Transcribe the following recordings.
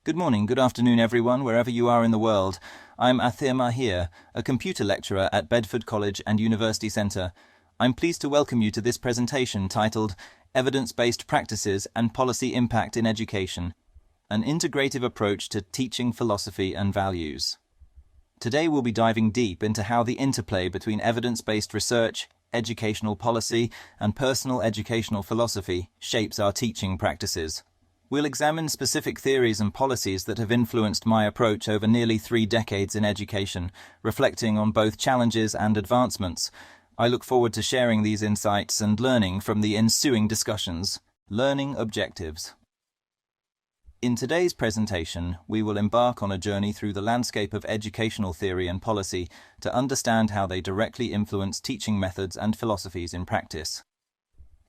Good morning, good afternoon everyone, wherever you are in the world. I'm Atheer Mahir, a computer lecturer at Bedford College and University Centre. I'm pleased to welcome you to this presentation titled Evidence-Based Practices and Policy Impact in Education, an Integrative Approach to Teaching Philosophy and Values. Today we'll be diving deep into how the interplay between evidence-based research, educational policy, and personal educational philosophy shapes our teaching practices. We'll examine specific theories and policies that have influenced my approach over nearly 3 decades in education, reflecting on both challenges and advancements. I look forward to sharing these insights and learning from the ensuing discussions. Learning objectives. In today's presentation, we will embark on a journey through the landscape of educational theory and policy to understand how they directly influence teaching methods and philosophies in practice.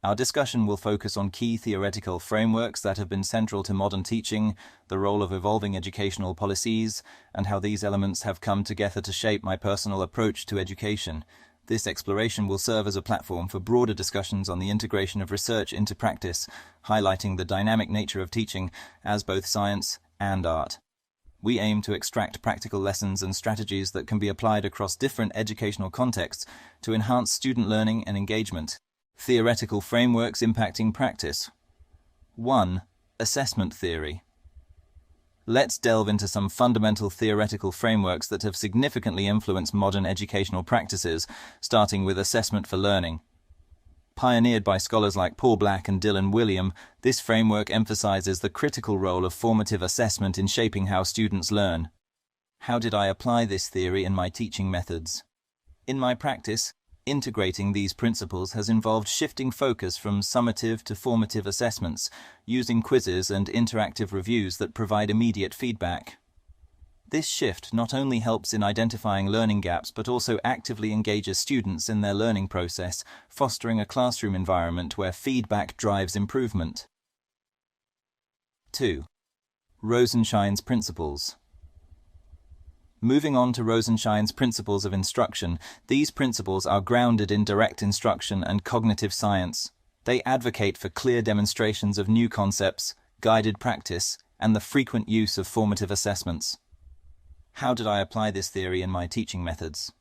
Our discussion will focus on key theoretical frameworks that have been central to modern teaching, the role of evolving educational policies, and how these elements have come together to shape my personal approach to education. This exploration will serve as a platform for broader discussions on the integration of research into practice, highlighting the dynamic nature of teaching as both science and art. We aim to extract practical lessons and strategies that can be applied across different educational contexts to enhance student learning and engagement. Theoretical frameworks impacting practice. 1. Assessment theory. Let's delve into some fundamental theoretical frameworks that have significantly influenced modern educational practices, starting with assessment for learning. Pioneered by scholars like Paul Black and Dylan William, this framework emphasizes the critical role of formative assessment in shaping how students learn. How did I apply this theory in my teaching methods? In my practice, integrating these principles has involved shifting focus from summative to formative assessments, using quizzes and interactive reviews that provide immediate feedback. This shift not only helps in identifying learning gaps but also actively engages students in their learning process, fostering a classroom environment where feedback drives improvement. 2. Rosenshine's principles. Moving on to Rosenshine's principles of instruction, these principles are grounded in direct instruction and cognitive science. They advocate for clear demonstrations of new concepts, guided practice, and the frequent use of formative assessments. How did I apply this theory in my teaching methods?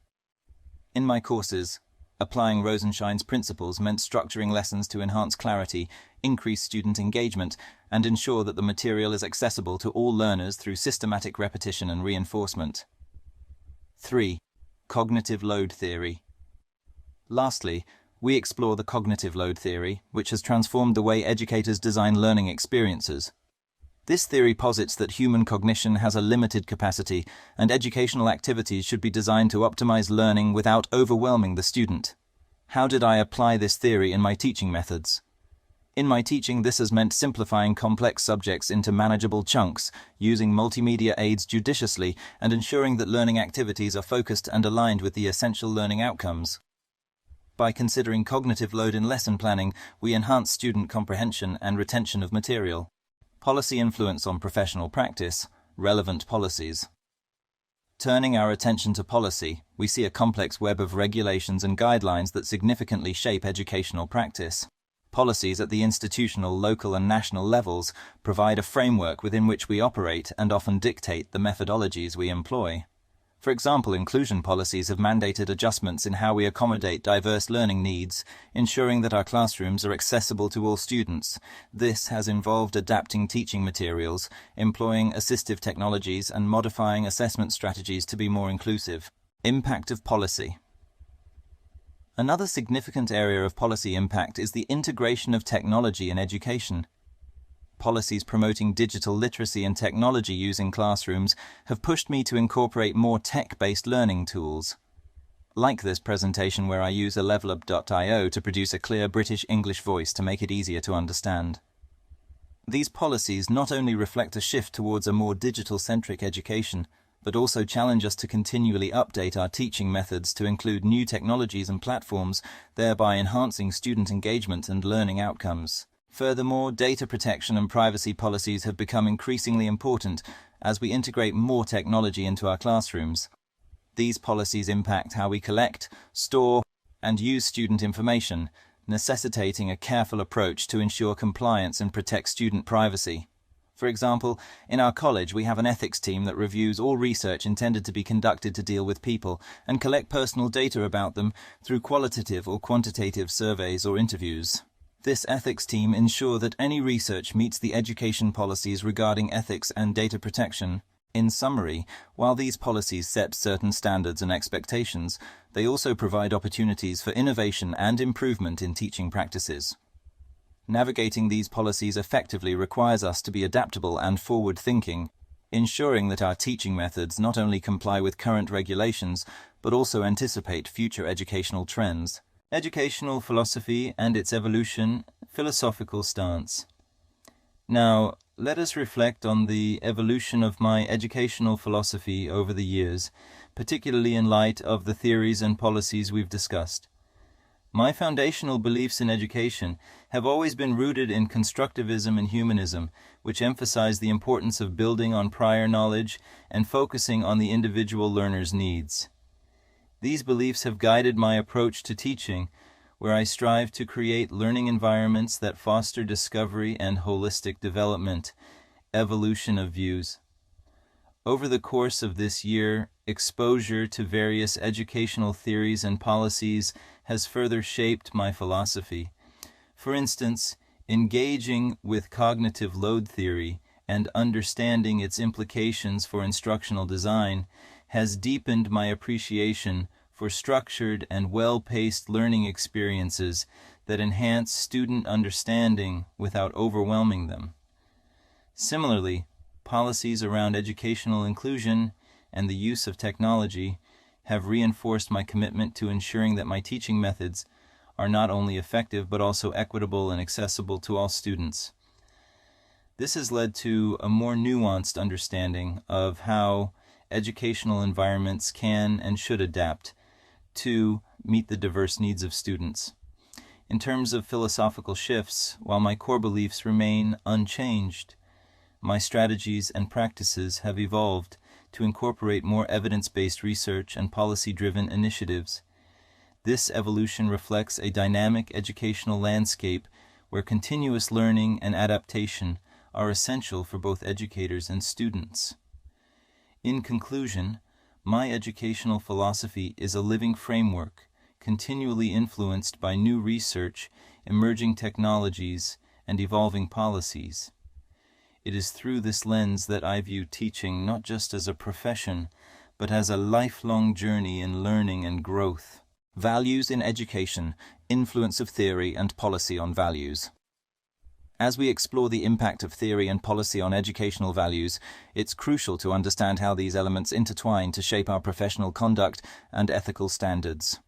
In my courses, applying Rosenshine's principles meant structuring lessons to enhance clarity, increase student engagement, and ensure that the material is accessible to all learners through systematic repetition and reinforcement. 3. Cognitive load theory. Lastly, we explore the cognitive load theory, which has transformed the way educators design learning experiences. This theory posits that human cognition has a limited capacity, and educational activities should be designed to optimize learning without overwhelming the student. How did I apply this theory in my teaching methods? In my teaching, this has meant simplifying complex subjects into manageable chunks, using multimedia aids judiciously, and ensuring that learning activities are focused and aligned with the essential learning outcomes. By considering cognitive load in lesson planning, we enhance student comprehension and retention of material. Policy influence on professional practice. Relevant policies. Turning our attention to policy, we see a complex web of regulations and guidelines that significantly shape educational practice. Policies at the institutional, local, and national levels provide a framework within which we operate and often dictate the methodologies we employ. For example, inclusion policies have mandated adjustments in how we accommodate diverse learning needs, ensuring that our classrooms are accessible to all students. This has involved adapting teaching materials, employing assistive technologies, and modifying assessment strategies to be more inclusive. Impact of policy. Another significant area of policy impact is the integration of technology in education. Policies promoting digital literacy and technology use in classrooms have pushed me to incorporate more tech-based learning tools. Like this presentation where I use a levelup.io to produce a clear British English voice to make it easier to understand. These policies not only reflect a shift towards a more digital-centric education, but also challenge us to continually update our teaching methods to include new technologies and platforms, thereby enhancing student engagement and learning outcomes. Furthermore, data protection and privacy policies have become increasingly important as we integrate more technology into our classrooms. These policies impact how we collect, store, and use student information, necessitating a careful approach to ensure compliance and protect student privacy. For example, in our college we have an ethics team that reviews all research intended to be conducted to deal with people and collect personal data about them through qualitative or quantitative surveys or interviews. This ethics team ensure that any research meets the education policies regarding ethics and data protection. In summary, while these policies set certain standards and expectations, they also provide opportunities for innovation and improvement in teaching practices. Navigating these policies effectively requires us to be adaptable and forward-thinking, ensuring that our teaching methods not only comply with current regulations, but also anticipate future educational trends. Educational philosophy and its evolution, philosophical stance. Now, let us reflect on the evolution of my educational philosophy over the years, particularly in light of the theories and policies we've discussed. My foundational beliefs in education have always been rooted in constructivism and humanism, which emphasize the importance of building on prior knowledge and focusing on the individual learner's needs. These beliefs have guided my approach to teaching, where I strive to create learning environments that foster discovery and holistic development, evolution of views. Over the course of this year, exposure to various educational theories and policies has further shaped my philosophy. For instance, engaging with cognitive load theory and understanding its implications for instructional design has deepened my appreciation for structured and well-paced learning experiences that enhance student understanding without overwhelming them. Similarly, policies around educational inclusion and the use of technology have reinforced my commitment to ensuring that my teaching methods are not only effective but also equitable and accessible to all students. This has led to a more nuanced understanding of how educational environments can and should adapt to meet the diverse needs of students. In terms of philosophical shifts, while my core beliefs remain unchanged, my strategies and practices have evolved to incorporate more evidence-based research and policy-driven initiatives. This evolution reflects a dynamic educational landscape where continuous learning and adaptation are essential for both educators and students. In conclusion, my educational philosophy is a living framework, continually influenced by new research, emerging technologies, and evolving policies. It is through this lens that I view teaching not just as a profession, but as a lifelong journey in learning and growth. Values in education, influence of theory and policy on values. As we explore the impact of theory and policy on educational values, it's crucial to understand how these elements intertwine to shape our professional conduct and ethical standards.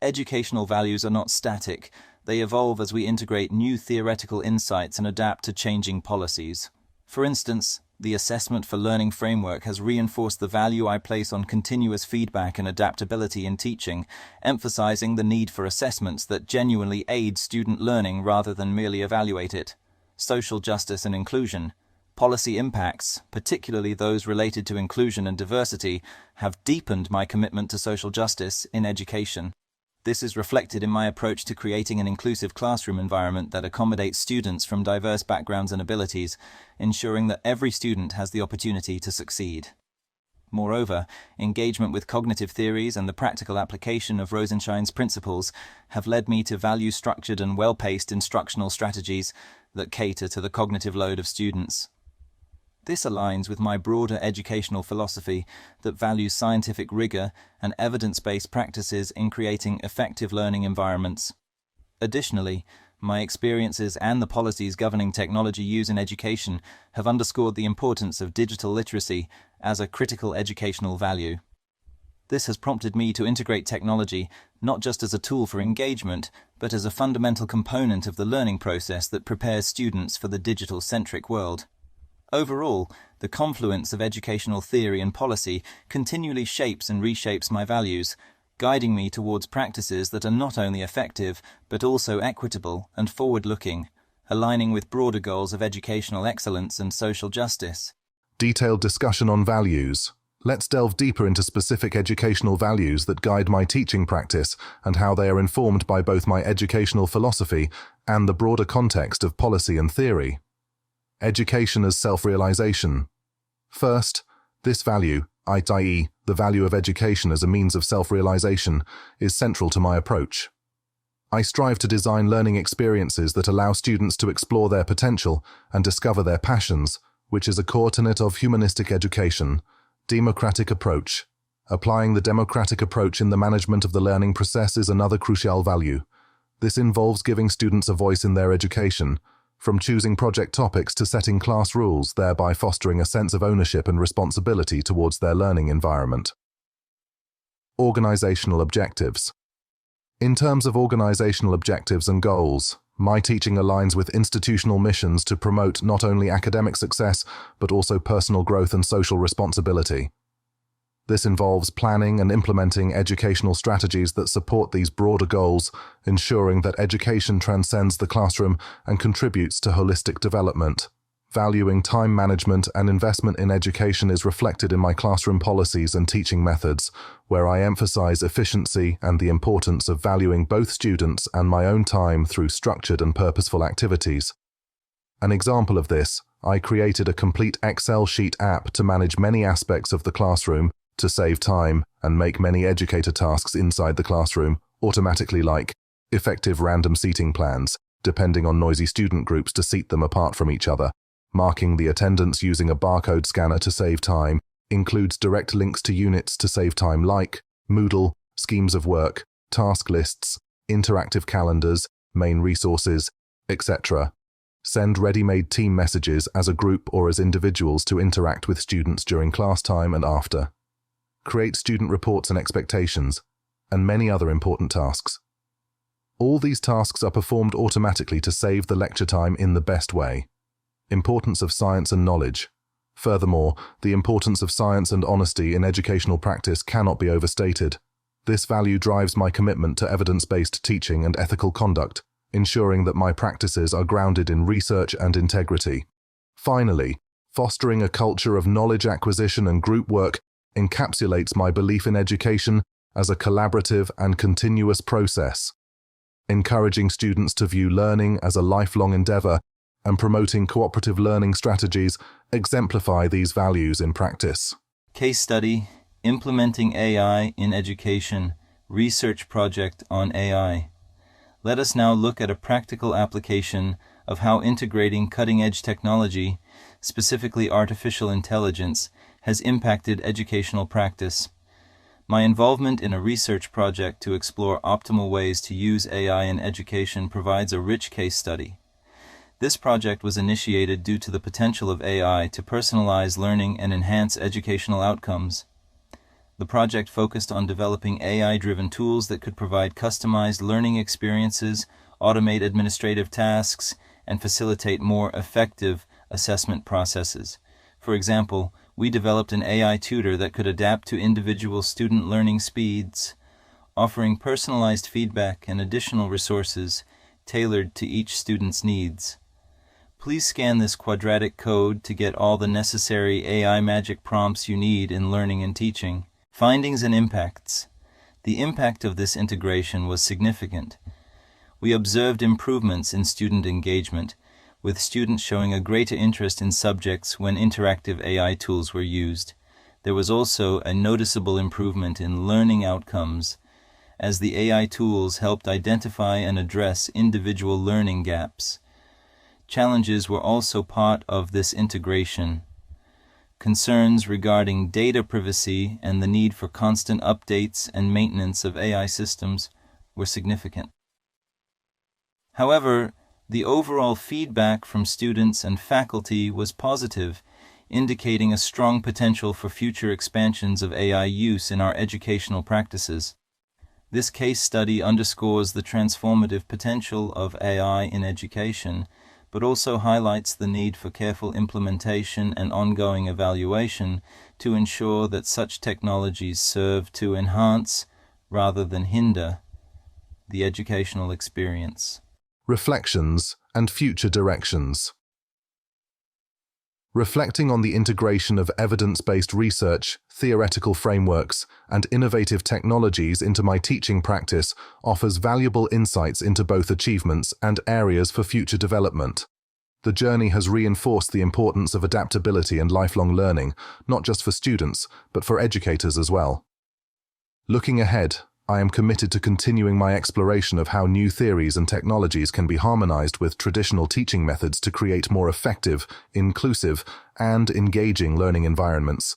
Educational values are not static. They evolve as we integrate new theoretical insights and adapt to changing policies. For instance, the assessment for learning framework has reinforced the value I place on continuous feedback and adaptability in teaching, emphasizing the need for assessments that genuinely aid student learning rather than merely evaluate it. Social justice and inclusion. Policy impacts, particularly those related to inclusion and diversity, have deepened my commitment to social justice in education. This is reflected in my approach to creating an inclusive classroom environment that accommodates students from diverse backgrounds and abilities, ensuring that every student has the opportunity to succeed. Moreover, engagement with cognitive theories and the practical application of Rosenshine's principles have led me to value structured and well-paced instructional strategies that cater to the cognitive load of students. This aligns with my broader educational philosophy that values scientific rigor and evidence-based practices in creating effective learning environments. Additionally, my experiences and the policies governing technology use in education have underscored the importance of digital literacy as a critical educational value. This has prompted me to integrate technology not just as a tool for engagement, but as a fundamental component of the learning process that prepares students for the digital-centric world. Overall, the confluence of educational theory and policy continually shapes and reshapes my values, guiding me towards practices that are not only effective, but also equitable and forward-looking, aligning with broader goals of educational excellence and social justice. Detailed discussion on values. Let's delve deeper into specific educational values that guide my teaching practice and how they are informed by both my educational philosophy and the broader context of policy and theory. Education as self-realization. First, this value, i.e., the value of education as a means of self-realization, is central to my approach. I strive to design learning experiences that allow students to explore their potential and discover their passions, which is a core tenet of humanistic education. Democratic approach. Applying the democratic approach in the management of the learning process is another crucial value. This involves giving students a voice in their education, from choosing project topics to setting class rules, thereby fostering a sense of ownership and responsibility towards their learning environment. Organizational objectives. In terms of organizational objectives and goals, my teaching aligns with institutional missions to promote not only academic success, but also personal growth and social responsibility. This involves planning and implementing educational strategies that support these broader goals, ensuring that education transcends the classroom and contributes to holistic development. Valuing time management and investment in education is reflected in my classroom policies and teaching methods, where I emphasize efficiency and the importance of valuing both students and my own time through structured and purposeful activities. An example of this, I created a complete Excel sheet app to manage many aspects of the classroom, to save time and make many educator tasks inside the classroom automatically, like effective random seating plans, depending on noisy student groups to seat them apart from each other, marking the attendance using a barcode scanner to save time, includes direct links to units to save time like Moodle, schemes of work, task lists, interactive calendars, main resources, etc. Send ready-made team messages as a group or as individuals to interact with students during class time and after. Create student reports and expectations, and many other important tasks. All these tasks are performed automatically to save the lecture time in the best way. Importance of science and knowledge. Furthermore, the importance of science and honesty in educational practice cannot be overstated. This value drives my commitment to evidence-based teaching and ethical conduct, ensuring that my practices are grounded in research and integrity. Finally, fostering a culture of knowledge acquisition and group work encapsulates my belief in education as a collaborative and continuous process. Encouraging students to view learning as a lifelong endeavor and promoting cooperative learning strategies exemplify these values in practice. Case study, Implementing AI in Education, Research Project on AI. Let us now look at a practical application of how integrating cutting-edge technology, specifically artificial intelligence, has impacted educational practice. My involvement in a research project to explore optimal ways to use AI in education provides a rich case study. This project was initiated due to the potential of AI to personalize learning and enhance educational outcomes. The project focused on developing AI-driven tools that could provide customized learning experiences, automate administrative tasks, and facilitate more effective assessment processes. For example, we developed an AI tutor that could adapt to individual student learning speeds, offering personalized feedback and additional resources tailored to each student's needs. Please scan this quadratic code to get all the necessary AI magic prompts you need in learning and teaching. Findings and impacts. The impact of this integration was significant. We observed improvements in student engagement, with students showing a greater interest in subjects when interactive AI tools were used. There was also a noticeable improvement in learning outcomes, as the AI tools helped identify and address individual learning gaps. Challenges were also part of this integration. Concerns regarding data privacy and the need for constant updates and maintenance of AI systems were significant. However, the overall feedback from students and faculty was positive, indicating a strong potential for future expansions of AI use in our educational practices. This case study underscores the transformative potential of AI in education, but also highlights the need for careful implementation and ongoing evaluation to ensure that such technologies serve to enhance, rather than hinder, the educational experience. Reflections and future directions. Reflecting on the integration of evidence-based research, theoretical frameworks, and innovative technologies into my teaching practice offers valuable insights into both achievements and areas for future development. The journey has reinforced the importance of adaptability and lifelong learning, not just for students, but for educators as well. Looking ahead, I am committed to continuing my exploration of how new theories and technologies can be harmonized with traditional teaching methods to create more effective, inclusive, and engaging learning environments.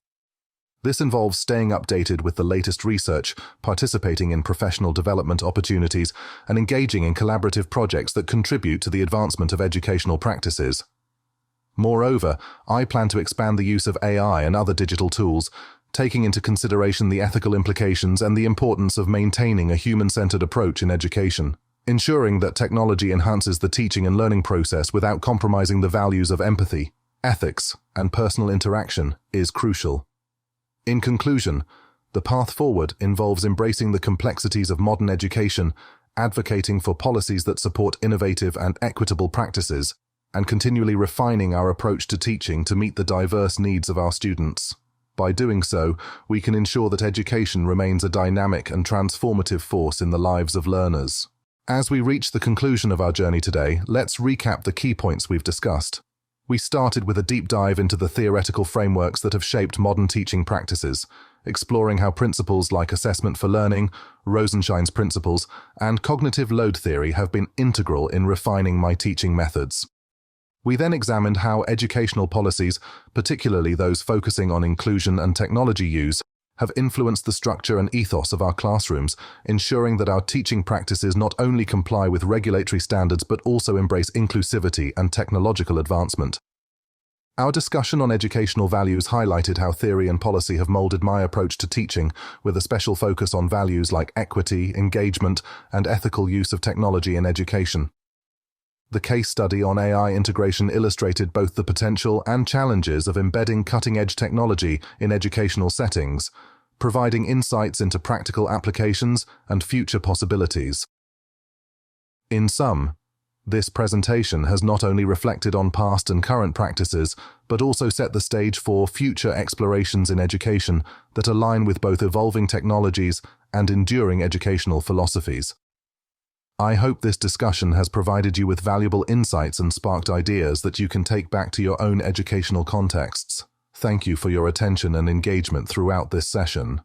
This involves staying updated with the latest research, participating in professional development opportunities, and engaging in collaborative projects that contribute to the advancement of educational practices. Moreover, I plan to expand the use of AI and other digital tools, taking into consideration the ethical implications and the importance of maintaining a human-centered approach in education. Ensuring that technology enhances the teaching and learning process without compromising the values of empathy, ethics, and personal interaction is crucial. In conclusion, the path forward involves embracing the complexities of modern education, advocating for policies that support innovative and equitable practices, and continually refining our approach to teaching to meet the diverse needs of our students. By doing so, we can ensure that education remains a dynamic and transformative force in the lives of learners. As we reach the conclusion of our journey today, let's recap the key points we've discussed. We started with a deep dive into the theoretical frameworks that have shaped modern teaching practices, exploring how principles like assessment for learning, Rosenshine's principles, and cognitive load theory have been integral in refining my teaching methods. We then examined how educational policies, particularly those focusing on inclusion and technology use, have influenced the structure and ethos of our classrooms, ensuring that our teaching practices not only comply with regulatory standards but also embrace inclusivity and technological advancement. Our discussion on educational values highlighted how theory and policy have molded my approach to teaching, with a special focus on values like equity, engagement, and ethical use of technology in education. The case study on AI integration illustrated both the potential and challenges of embedding cutting-edge technology in educational settings, providing insights into practical applications and future possibilities. In sum, this presentation has not only reflected on past and current practices, but also set the stage for future explorations in education that align with both evolving technologies and enduring educational philosophies. I hope this discussion has provided you with valuable insights and sparked ideas that you can take back to your own educational contexts. Thank you for your attention and engagement throughout this session.